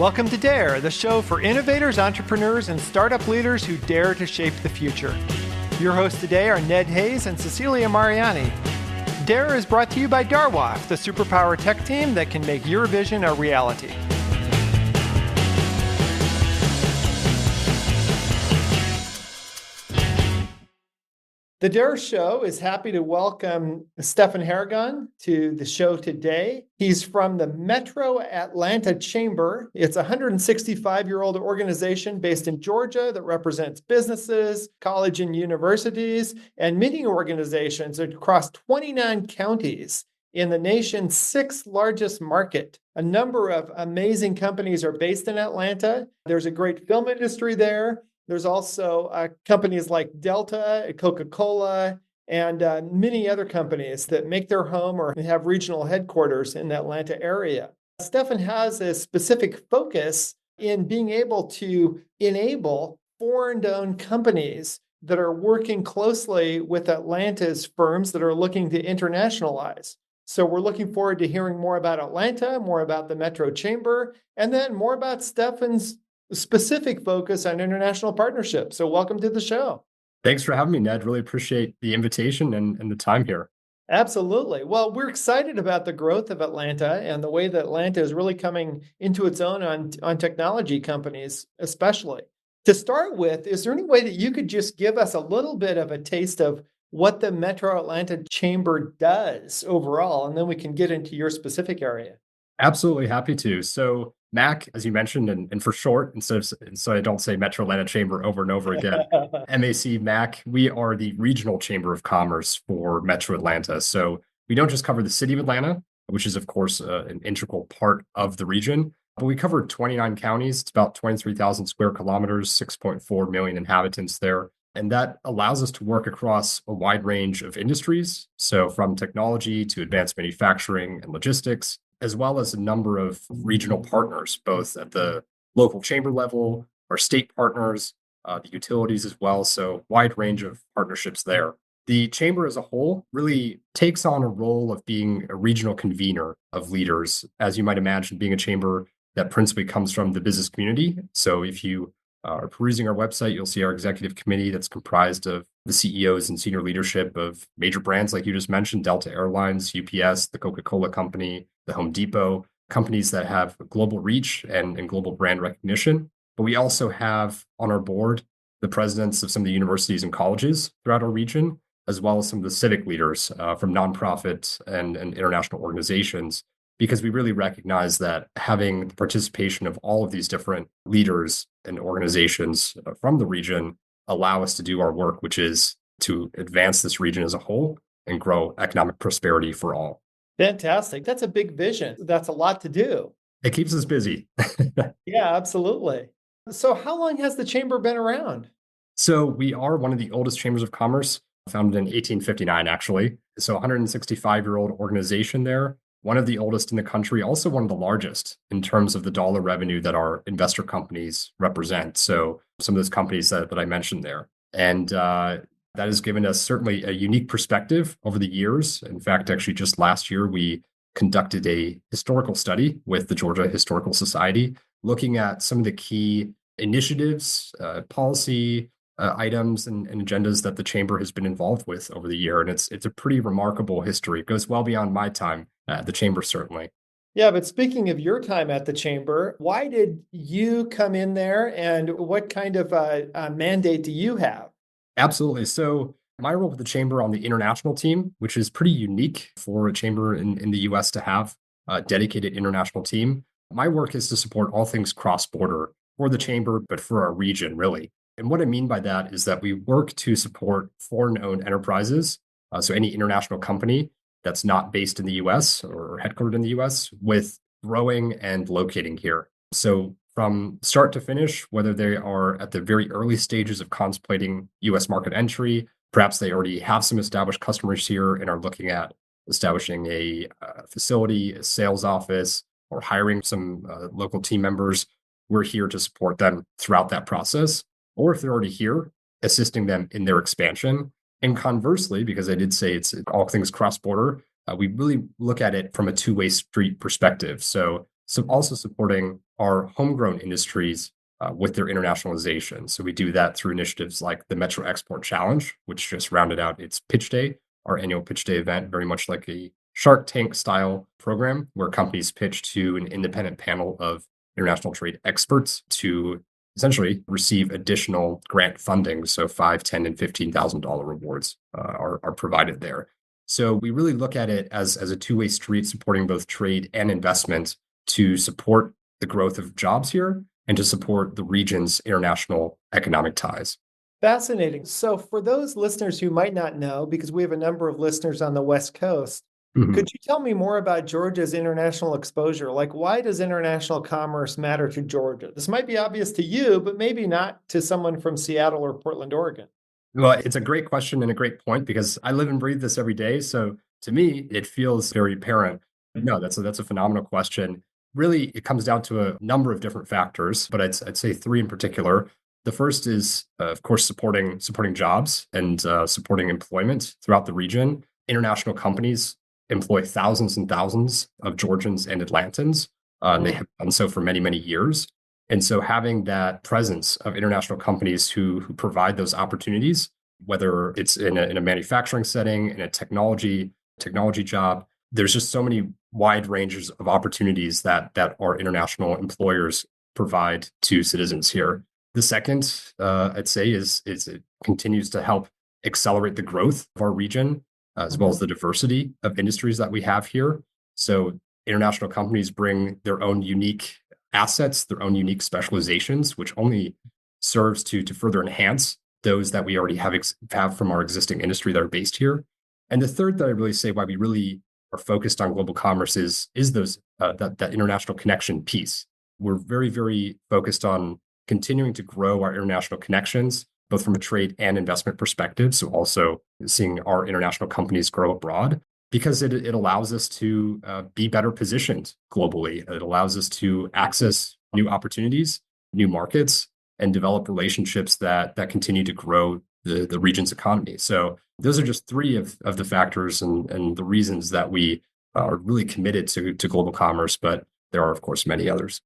Welcome to Dare, the show for innovators, entrepreneurs, and startup leaders who dare to shape the future. Your hosts today are Ned Hayes and Cecilia Mariani. Dare is brought to you by Darwaf, the superpower tech team that can make your vision a reality. The Dare Show is happy to welcome Stefan Harrigan to the show today. He's from the Metro Atlanta Chamber. It's a 165-year-old organization based in Georgia that represents businesses, college and universities, and meeting organizations across 29 counties in the nation's sixth largest market. A number of amazing companies are based in Atlanta. There's a great film industry there. There's also companies like Delta, Coca-Cola, and many other companies that make their home or have regional headquarters in the Atlanta area. Stefan has a specific focus in being able to enable foreign-owned companies that are working closely with Atlanta's firms that are looking to internationalize. So we're looking forward to hearing more about Atlanta, more about the Metro Chamber, and then more about Stefan's specific focus on international partnerships. So welcome to the show. Thanks for having me, Ned. Really appreciate the invitation and the time here. Absolutely. Well, we're excited about the growth of Atlanta and the way that Atlanta is really coming into its own on technology companies, especially. To start with, is there any way that you could just give us a little bit of a taste of what the Metro Atlanta Chamber does overall, and then we can get into your specific area? Absolutely happy to. So MAC, as you mentioned, and for short, so I don't say Metro Atlanta Chamber over and over again, MAC, we are the regional chamber of commerce for Metro Atlanta. So we don't just cover the city of Atlanta, which is, of course, an integral part of the region, but we cover 29 counties. It's about 23,000 square kilometers, 6.4 million inhabitants there. And that allows us to work across a wide range of industries. So from technology to advanced manufacturing and logistics, as well as a number of regional partners, both at the local chamber level, our state partners, the utilities as well. So wide range of partnerships there. The chamber as a whole really takes on a role of being a regional convener of leaders, as you might imagine, being a chamber that principally comes from the business community. So if you are perusing our website, you'll see our executive committee that's comprised of the CEOs and senior leadership of major brands like you just mentioned, Delta Airlines, UPS, the Coca-Cola Company, the Home Depot, companies that have global reach and global brand recognition. But we also have on our board the presidents of some of the universities and colleges throughout our region, as well as some of the civic leaders from nonprofit and international organizations, because we really recognize that having the participation of all of these different leaders and organizations from the region allow us to do our work, which is to advance this region as a whole and grow economic prosperity for all. Fantastic. That's a big vision. That's a lot to do. It keeps us busy. Yeah, absolutely. So how long has the chamber been around? So we are one of the oldest chambers of commerce, founded in 1859, actually. So 165-year-old organization there. One of the oldest in the country, also one of the largest in terms of the dollar revenue that our investor companies represent. So some of those companies that I mentioned there. And that has given us certainly a unique perspective over the years. In fact, actually just last year, we conducted a historical study with the Georgia Historical Society, looking at some of the key initiatives, policy items and agendas that the chamber has been involved with over the year. And it's a pretty remarkable history. It goes well beyond my time at the chamber, certainly. Yeah, but speaking of your time at the chamber, why did you come in there and what kind of mandate do you have? Absolutely. So my role with the chamber on the international team, which is pretty unique for a chamber in the US to have a dedicated international team. My work is to support all things cross-border for the chamber, but for our region, really. And what I mean by that is that we work to support foreign-owned enterprises, so any international company that's not based in the US or headquartered in the US, with growing and locating here. So from start to finish, whether they are at the very early stages of contemplating US market entry, perhaps they already have some established customers here and are looking at establishing a facility, a sales office, or hiring some local team members, we're here to support them throughout that process. Or if they're already here, assisting them in their expansion. And conversely, because I did say it's all things cross-border, we really look at it from a two-way street perspective. So also supporting our homegrown industries with their internationalization. So we do that through initiatives like the Metro Export Challenge, which just rounded out its pitch day, our annual pitch day event, very much like a Shark Tank style program where companies pitch to an independent panel of international trade experts to essentially receive additional grant funding. So $5, $10, and $15,000 rewards are provided there. So we really look at it as a two-way street supporting both trade and investment to support the growth of jobs here and to support the region's international economic ties. Fascinating. So, for those listeners who might not know, because we have a number of listeners on the West Coast, Mhm. could you tell me more about Georgia's international exposure? Like, why does international commerce matter to Georgia? This might be obvious to you, but maybe not to someone from Seattle or Portland, Oregon. Well, it's a great question and a great point because I live and breathe this every day. So to me, it feels very apparent. No, that's a phenomenal question. Really, it comes down to a number of different factors, but I'd say three in particular. The first is, of course, supporting jobs and supporting employment throughout the region. International companies employ thousands and thousands of Georgians and Atlantans. And they have done so for many, many years. And so having that presence of international companies who provide those opportunities, whether it's in a manufacturing setting, in a technology job, there's just so many wide ranges of opportunities that our international employers provide to citizens here. The second, I'd say, is it continues to help accelerate the growth of our region, as well as the diversity of industries that we have here. So international companies bring their own unique assets, their own unique specializations, which only serves to further enhance those that we already have from our existing industry that are based here. And the third that I really say why we really are focused on global commerce is those that international connection piece. We're very, very focused on continuing to grow our international connections, both from a trade and investment perspective. So also seeing our international companies grow abroad because it allows us to be better positioned globally. It allows us to access new opportunities, new markets, and develop relationships that continue to grow the region's economy. So those are just three of the factors and the reasons that we are really committed to global commerce, but there are, of course, many others.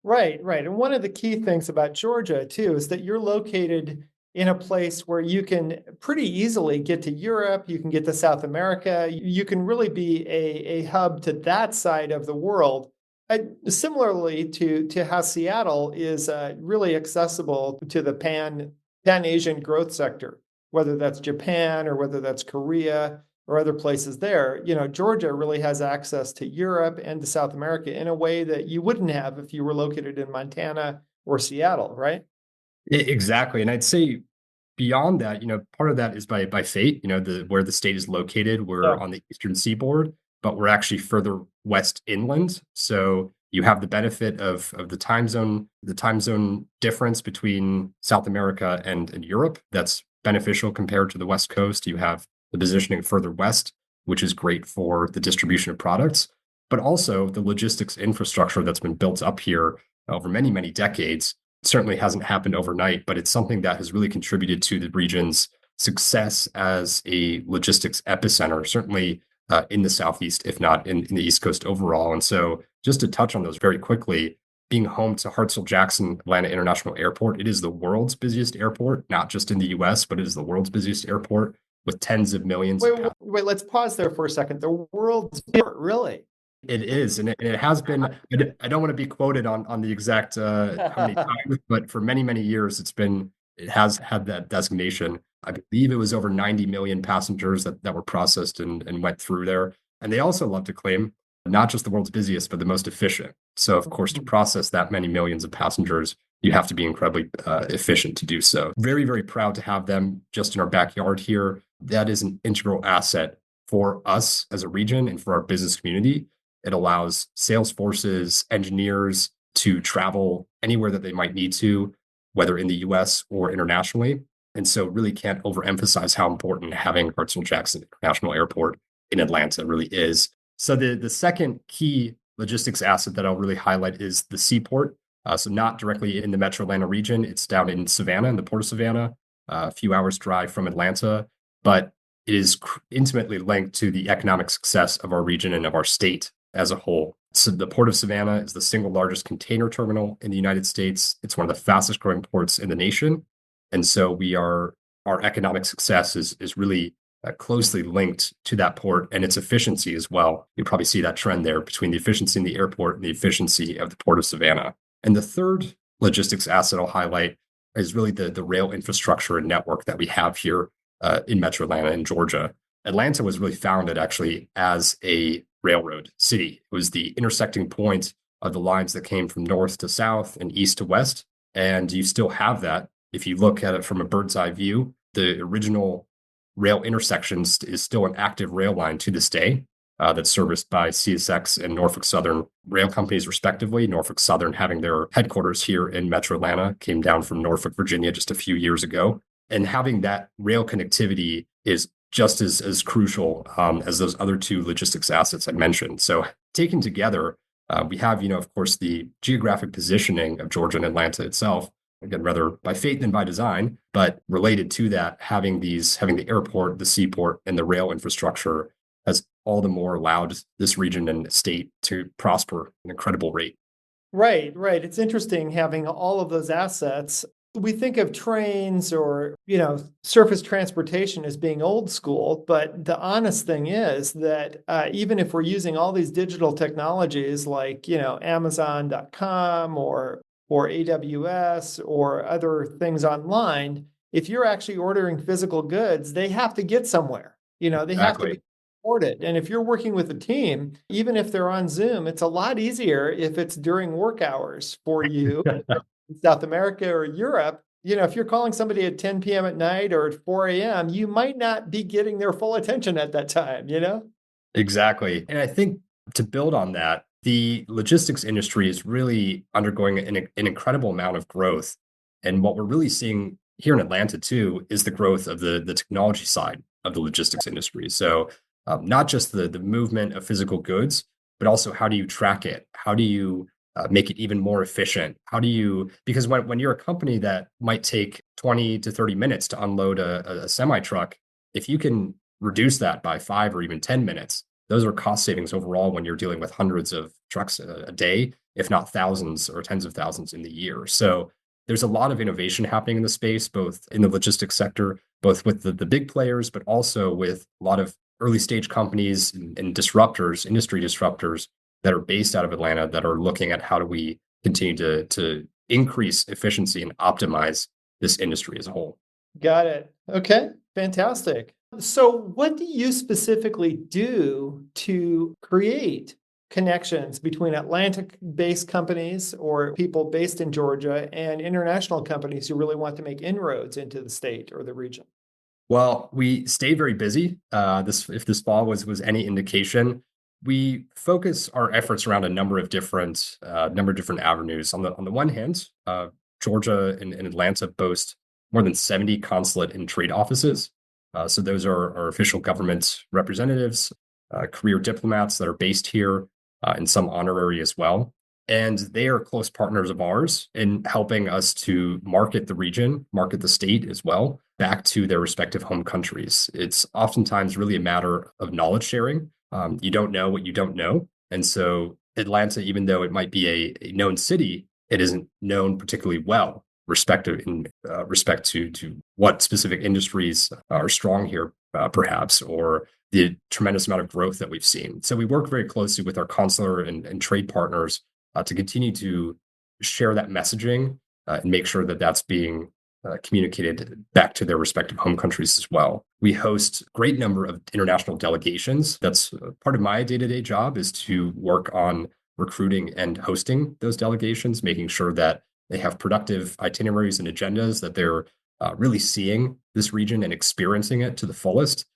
Right, right. And one of the key things about Georgia, too, is that you're located in a place where you can pretty easily get to Europe, you can get to South America, you can really be a hub to that side of the world. Similarly to how Seattle is really accessible to the Pan-Asian growth sector, whether that's Japan or whether that's Korea or other places there. You know, Georgia really has access to Europe and to South America in a way that you wouldn't have if you were located in Montana or Seattle, right? Exactly. And I'd say beyond that, part of that is by fate, where the state is located. We're Yeah. on the eastern seaboard, but we're actually further west inland. So you have the benefit of the time zone difference between South America and Europe. That's beneficial compared to the West Coast. You have the positioning further west, which is great for the distribution of products, but also the logistics infrastructure that's been built up here over many, many decades certainly hasn't happened overnight, but it's something that has really contributed to the region's success as a logistics epicenter, certainly in the Southeast, if not in the East Coast overall. And so, just to touch on those very quickly, being home to Hartsfield-Jackson Atlanta International Airport, it is the world's busiest airport, not just in the US, but it is the world's busiest airport with tens of millions of Wait, wait, let's pause there for a second. The world's really. It is, and it has been. I don't want to be quoted on the exact how many times, but for many, many years, it has had that designation. I believe it was over 90 million passengers that were processed and went through there. And they also love to claim not just the world's busiest, but the most efficient. So, of course, to process that many millions of passengers, you have to be incredibly efficient to do so. Very, very proud to have them just in our backyard here. That is an integral asset for us as a region and for our business community. It allows sales forces, engineers to travel anywhere that they might need to, whether in the US or internationally. And so really can't overemphasize how important having Hartsfield-Jackson International Airport in Atlanta really is. So the second key logistics asset that I'll really highlight is the seaport. So not directly in the Metro Atlanta region. It's down in Savannah, in the Port of Savannah, a few hours drive from Atlanta, but it is intimately linked to the economic success of our region and of our state as a whole. So the Port of Savannah is the single largest container terminal in the United States. It's one of the fastest growing ports in the nation. And so our economic success is really closely linked to that port and its efficiency as well. You probably see that trend there between the efficiency in the airport and the efficiency of the Port of Savannah. And the third logistics asset I'll highlight is really the rail infrastructure and network that we have here in Metro Atlanta in Georgia. Atlanta was really founded actually as a railroad city. It was the intersecting point of the lines that came from north to south and east to west. And you still have that. If you look at it from a bird's eye view, the original rail intersections is still an active rail line to this day that's serviced by CSX and Norfolk Southern rail companies, respectively. Norfolk Southern having their headquarters here in Metro Atlanta, came down from Norfolk, Virginia just a few years ago. And having that rail connectivity is just as crucial as those other two logistics assets I mentioned. So taken together, we have, of course, the geographic positioning of Georgia and Atlanta itself, again, rather by fate than by design, but related to that, having the airport, the seaport, and the rail infrastructure has all the more allowed this region and state to prosper at an incredible rate. Right, right. It's interesting having all of those assets. We think of trains or, surface transportation as being old school, but the honest thing is that even if we're using all these digital technologies like, Amazon.com or AWS or other things online, if you're actually ordering physical goods, they have to get somewhere. They have to Exactly. be transported. And if you're working with a team, even if they're on Zoom, it's a lot easier if it's during work hours for you in South America or Europe. If you're calling somebody at 10 p.m. at night or at 4 a.m., you might not be getting their full attention at that time. Exactly. And I think to build on that, the logistics industry is really undergoing an incredible amount of growth. And what we're really seeing here in Atlanta, too, is the growth of the technology side of the logistics industry. So, not just the movement of physical goods, but also how do you track it? How do you make it even more efficient? How do you, because when you're a company that might take 20 to 30 minutes to unload a semi truck, if you can reduce that by 5 or even 10 minutes, those are cost savings overall when you're dealing with hundreds of trucks a day, if not thousands or tens of thousands in the year. So there's a lot of innovation happening in the space, both in the logistics sector, both with the big players, but also with a lot of early stage companies and disruptors, industry disruptors that are based out of Atlanta that are looking at how do we continue to increase efficiency and optimize this industry as a whole. Got it. Okay, fantastic. So, what do you specifically do to create connections between Atlantic-based companies or people based in Georgia and international companies who really want to make inroads into the state or the region? Well, we stay very busy. If this fall was any indication, we focus our efforts around a number of different avenues. On the one hand, Georgia and Atlanta boast more than 70 consulate and trade offices. So those are our official government representatives, career diplomats that are based here, and some honorary as well. And they are close partners of ours in helping us to market the region, market the state as well, back to their respective home countries. It's oftentimes really a matter of knowledge sharing. You don't know what you don't know. And so Atlanta, even though it might be a known city, it isn't known particularly well respective in respect to what specific industries are strong here, perhaps, or the tremendous amount of growth that we've seen. So we work very closely with our consular and trade partners to continue to share that messaging and make sure that that's being communicated back to their respective home countries as well. We host a great number of international delegations. That's part of my day-to-day job, is to work on recruiting and hosting those delegations, making sure that they have productive itineraries and agendas, that they're really seeing this region and experiencing it to the fullest.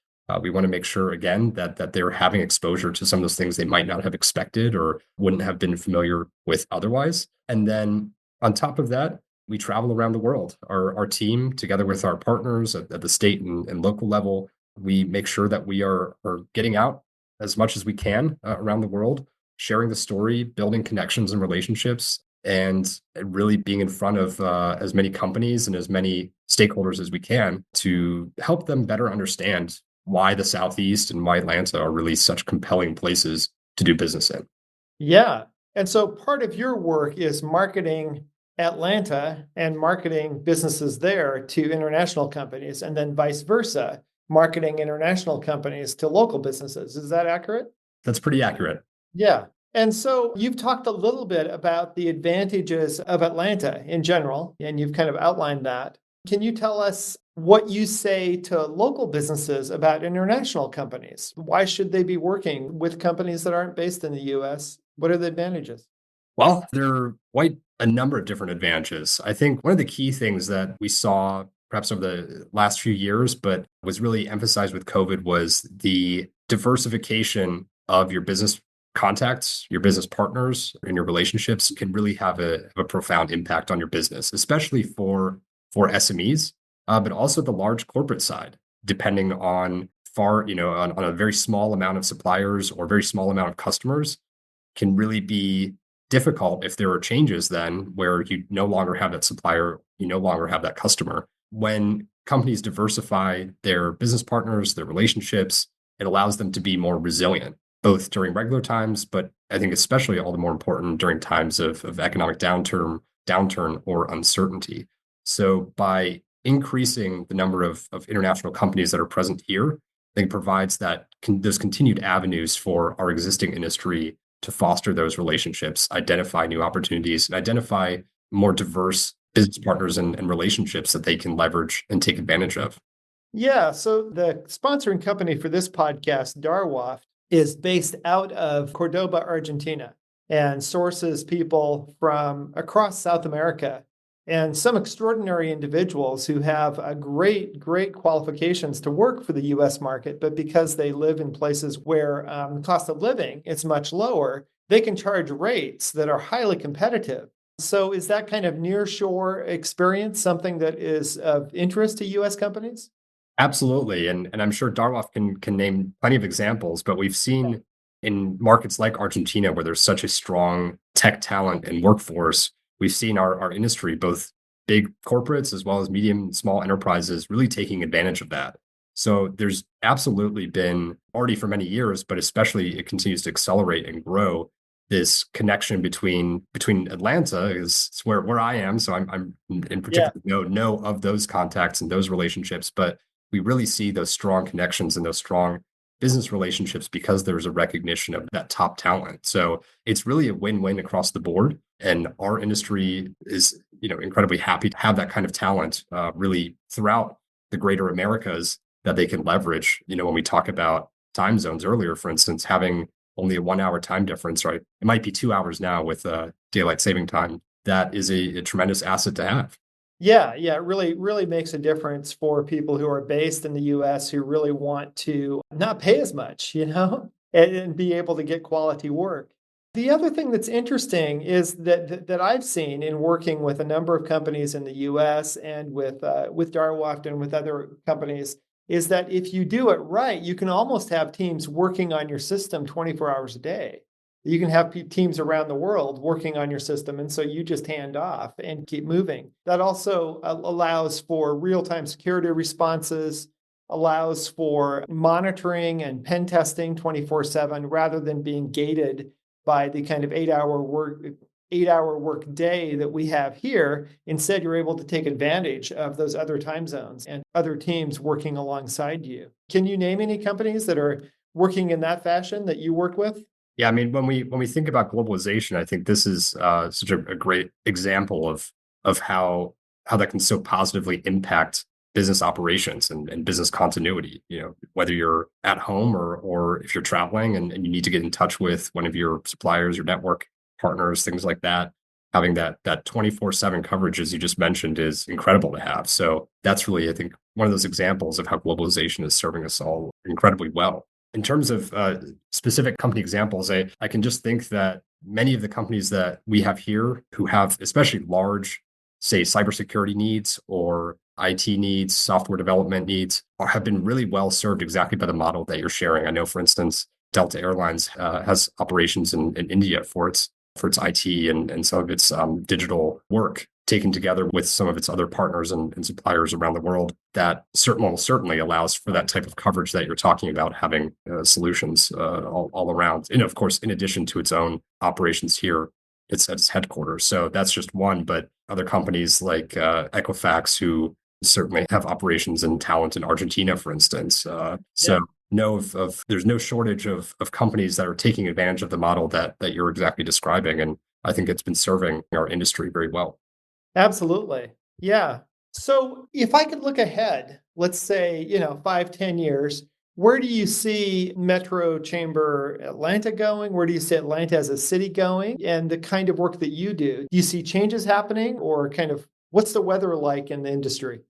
We want to make sure, again, that they're having exposure to some of those things they might not have expected or wouldn't have been familiar with otherwise. And then on top of that, we travel around the world. Our team, together with our partners at the state and local level, we make sure that we are getting out as much as we can around the world, sharing the story, building connections and relationships, and really being in front of as many companies and as many stakeholders as we can to help them better understand why the Southeast and why Atlanta are really such compelling places to do business in. Yeah. And so part of your work is marketing Atlanta and marketing businesses there to international companies, and then vice versa, marketing international companies to local businesses. Is that accurate? That's pretty accurate. Yeah. And so you've talked a little bit about the advantages of Atlanta in general, and you've kind of outlined that. Can you tell us what you say to local businesses about international companies? Why should they be working with companies that aren't based in the US? What are the advantages? Well, there are quite a number of different advantages. I think one of the key things that we saw perhaps over the last few years, but was really emphasized with COVID was the diversification of your business contacts, your business partners, and your relationships can really have a profound impact on your business, especially for SMEs, but also the large corporate side, depending on on a very small amount of suppliers or very small amount of customers can really be difficult if there are changes then where you no longer have that supplier, you no longer have that customer. When companies diversify their business partners, their relationships, it allows them to be more resilient, both during regular times, but I think especially all the more important during times of economic downturn or uncertainty. So by increasing the number of international companies that are present here, I think provides those continued avenues for our existing industry to foster those relationships, identify new opportunities, and identify more diverse business partners and relationships that they can leverage and take advantage of. Yeah, so the sponsoring company for this podcast, Darwaft, is based out of Cordoba, Argentina, and sources people from across South America and some extraordinary individuals who have a great qualifications to work for the US market, but because they live in places where the cost of living is much lower, they can charge rates that are highly competitive. So is that kind of nearshore experience something that is of interest to US companies? Absolutely, and I'm sure Darwaf can name plenty of examples, but we've seen in markets like Argentina, where there's such a strong tech talent and workforce, we've seen our industry, both big corporates as well as medium and small enterprises, really taking advantage of that. So there's absolutely been already for many years, but especially it continues to accelerate and grow this connection between Atlanta is it's where I am, so I'm in Yeah. particular know of those contacts and those relationships, but we really see those strong connections and those strong business relationships because there's a recognition of that top talent. So it's really a win-win across the board. And our industry is, incredibly happy to have that kind of talent really throughout the greater Americas that they can leverage. When we talk about time zones earlier, for instance, having only a 1 hour time difference, right? It might be 2 hours now with daylight saving time. That is a tremendous asset to have. Yeah, yeah, it really makes a difference for people who are based in the US who really want to not pay as much, and be able to get quality work. The other thing that's interesting is that I've seen in working with a number of companies in the US and with Darwaft and with other companies is that if you do it right, you can almost have teams working on your system 24 hours a day. You can have teams around the world working on your system, and so you just hand off and keep moving. That also allows for real-time security responses, allows for monitoring and pen testing 24/7 rather than being gated by the kind of 8-hour work day that we have here. Instead, you're able to take advantage of those other time zones and other teams working alongside you. Can you name any companies that are working in that fashion that you work with? Yeah, I mean, when we think about globalization, I think this is such a great example of how that can so positively impact business operations and business continuity. Whether you're at home or if you're traveling and you need to get in touch with one of your suppliers, your network partners, things like that. Having that 24/7 coverage, as you just mentioned, is incredible to have. So that's really, I think, one of those examples of how globalization is serving us all incredibly well. In terms of specific company examples, I can just think that many of the companies that we have here who have especially large, say, cybersecurity needs or IT needs, software development needs, have been really well served exactly by the model that you're sharing. I know, for instance, Delta Airlines has operations in India for its IT and some of its digital work taken together with some of its other partners and suppliers around the world, that certainly allows for that type of coverage that you're talking about, having solutions all around. And of course, in addition to its own operations here, it's at its headquarters. So that's just one, but other companies like Equifax, who certainly have operations and talent in Argentina, for instance. There's no shortage of companies that are taking advantage of the model that you're exactly describing. And I think it's been serving our industry very well. Absolutely. Yeah. So if I could look ahead, let's say, 5-10 years, where do you see Metro Chamber Atlanta going? Where do you see Atlanta as a city going? And the kind of work that you do you see changes happening, or kind of what's the weather like in the industry?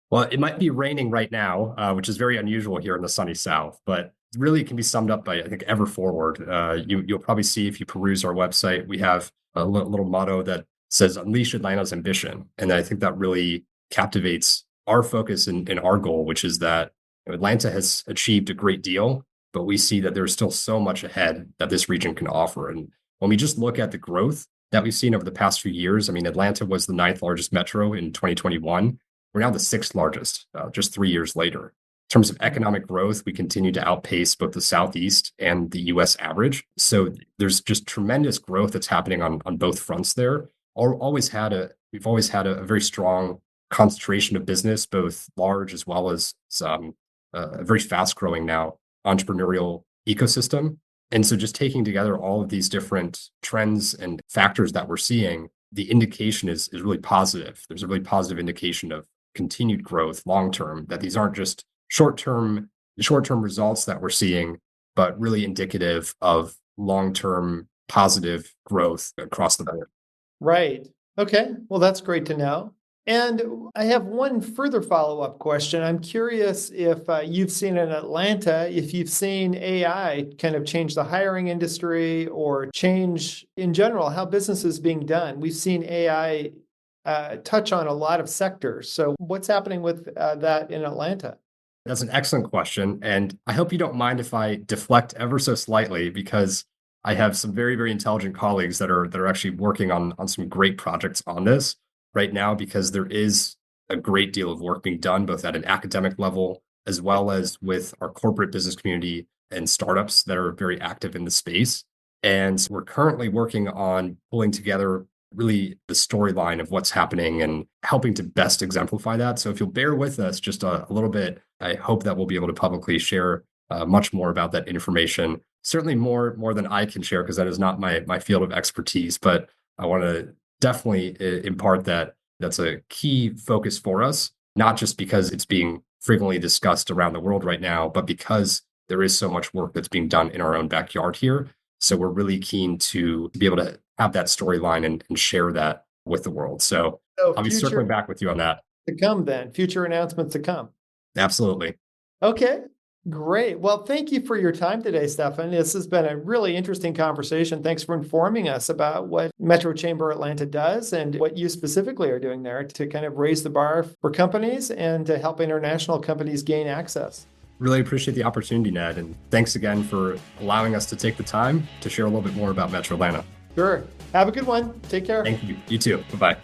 Well, it might be raining right now, which is very unusual here in the sunny South, but really can be summed up by, I think, ever forward. You'll probably see if you peruse our website, we have a little motto that says "Unleash Atlanta's ambition," and I think that really captivates our focus and our goal, which is that Atlanta has achieved a great deal, but we see that there's still so much ahead that this region can offer. And when we just look at the growth that we've seen over the past few years, I mean, Atlanta was the 9th largest metro in 2021. We're now the 6th largest, just 3 years later. In terms of economic growth, we continue to outpace both the Southeast and the US average. So there's just tremendous growth that's happening on both fronts there. We've always had a very strong concentration of business, both large as well as some a very fast growing now entrepreneurial ecosystem. And so just taking together all of these different trends and factors that we're seeing, the indication is really positive. There's a really positive indication of continued growth long term, that these aren't just short-term results that we're seeing, but really indicative of long-term positive growth across the board. Right. Okay. Well, that's great to know. And I have one further follow-up question. I'm curious if you've seen in Atlanta, if you've seen AI kind of change the hiring industry or change in general how business is being done. We've seen AI touch on a lot of sectors. So what's happening with that in Atlanta? That's an excellent question. And I hope you don't mind if I deflect ever so slightly, because I have some very, very intelligent colleagues that are actually working on some great projects on this right now, because there is a great deal of work being done, both at an academic level, as well as with our corporate business community and startups that are very active in the space. And we're currently working on pulling together really the storyline of what's happening and helping to best exemplify that. So if you'll bear with us just a little bit, I hope that we'll be able to publicly share much more about that information. Certainly more than I can share, because that is not my field of expertise. But I want to definitely impart that that's a key focus for us, not just because it's being frequently discussed around the world right now, but because there is so much work that's being done in our own backyard here. So we're really keen to be able to have that storyline and share that with the world. So I'll be circling back with you on that. To come then, future announcements to come. Absolutely. Okay, great. Well, thank you for your time today, Stefan. This has been a really interesting conversation. Thanks for informing us about what Metro Chamber Atlanta does and what you specifically are doing there to kind of raise the bar for companies and to help international companies gain access. Really appreciate the opportunity, Ned. And thanks again for allowing us to take the time to share a little bit more about Metro Atlanta. Sure. Have a good one. Take care. Thank you. You too. Bye-bye.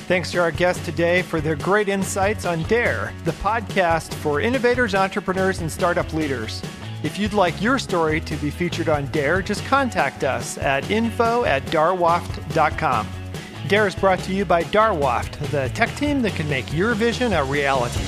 Thanks to our guests today for their great insights on DARE, the podcast for innovators, entrepreneurs, and startup leaders. If you'd like your story to be featured on DARE, just contact us at info@darwaft.com. DARE is brought to you by Darwaft, the tech team that can make your vision a reality.